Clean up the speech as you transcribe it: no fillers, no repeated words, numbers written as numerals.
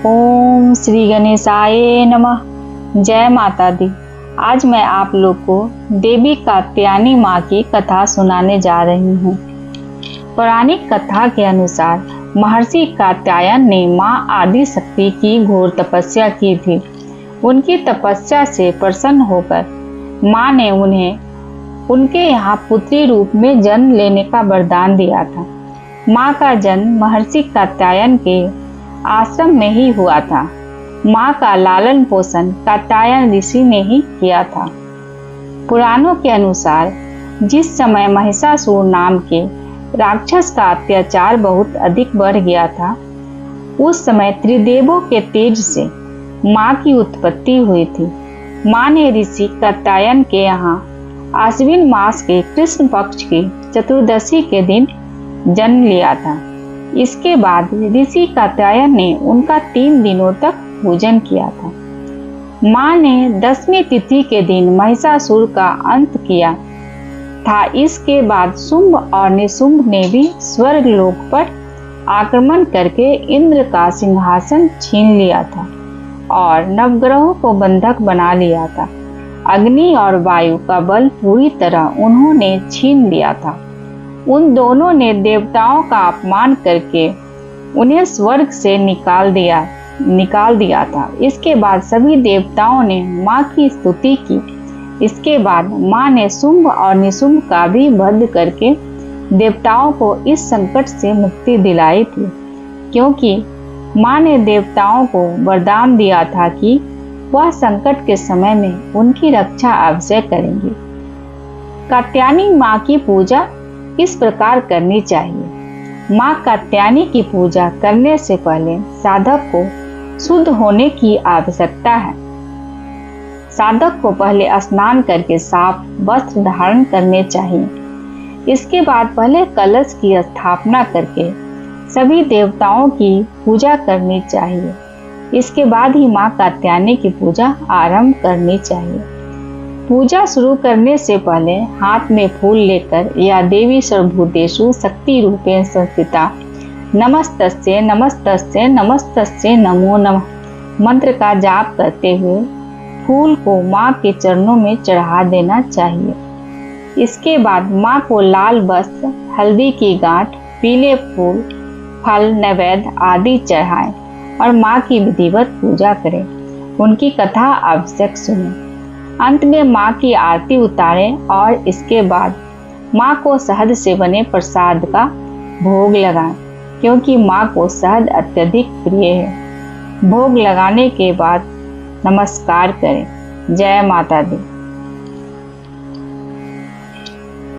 ओम श्री गणेशाय नमः। जय माता दी। आज मैं आप लोग को देवी कात्यायनी माँ की कथा सुनाने जा रही हूँ। पौराणिक कथा के अनुसार महर्षि कात्यायन ने माँ आदि शक्ति की घोर तपस्या की थी। उनकी तपस्या से प्रसन्न होकर माँ ने उन्हें उनके यहाँ पुत्री रूप में जन्म लेने का वरदान दिया था। माँ का जन्म महर्षि कात्यायन के आश्रम में ही हुआ था। माँ का लालन पोषण कात्यायन ऋषि ने ही किया था। पुराणों के अनुसार जिस समय महिषासुर नाम के राक्षस का अत्याचार बहुत अधिक बढ़ गया था, उस समय त्रिदेवों के तेज से माँ की उत्पत्ति हुई थी। माँ ने ऋषि कात्यायन के यहाँ आश्विन मास के कृष्ण पक्ष की चतुर्दशी के दिन जन्म लिया था। इसके बाद ऋषि कात्यायन ने उनका 3 दिनों तक पूजन किया था। माँ ने 10वीं तिथि के दिन महिषासुर का अंत किया था। इसके बाद शुंभ और निशुंभ ने भी स्वर्ग लोक पर आक्रमण करके इंद्र का सिंहासन छीन लिया था और नवग्रहों को बंधक बना लिया था। अग्नि और वायु का बल पूरी तरह उन्होंने छीन लिया था। उन दोनों ने देवताओं का अपमान करके उन्हें स्वर्ग से निकाल दिया था। इसके बाद सभी देवताओं ने माँ की स्तुति की। इसके बाद माँ ने शुंभ और निशुंभ का भी वध करके देवताओं को इस संकट से मुक्ति दिलाई थी, क्योंकि माँ ने देवताओं को वरदान दिया था कि वह संकट के समय में उनकी रक्षा अवश्य करेंगी। कात्यायनी माँ की पूजा किस प्रकार करनी चाहिए? माँ कात्यायनी की पूजा करने से पहले साधक को शुद्ध होने की आवश्यकता है। साधक को पहले स्नान करके साफ वस्त्र धारण करने चाहिए। इसके बाद पहले कलश की स्थापना करके सभी देवताओं की पूजा करनी चाहिए। इसके बाद ही माँ कात्यायनी की पूजा आरंभ करनी चाहिए। पूजा शुरू करने से पहले हाथ में फूल लेकर या देवी सर्वभूतेषु शक्ति रूपेण संस्थिता नमस्तस्यै नमस्तस्यै नमस्तस्यै नमो नमः मंत्र का जाप करते हुए फूल को माँ के चरणों में चढ़ा देना चाहिए। इसके बाद माँ को लाल वस्त्र, हल्दी की गांठ, पीले फूल, फल, नैवेद्य आदि चढ़ाएं और माँ की विधिवत पूजा करें। उनकी कथा आवश्यक सुनें। अंत में माँ की आरती उतारें और इसके बाद माँ को शहद से बने प्रसाद का भोग लगाएं, क्योंकि माँ को शहद अत्यधिक प्रिय है। भोग लगाने के बाद नमस्कार करें। जय माता दी।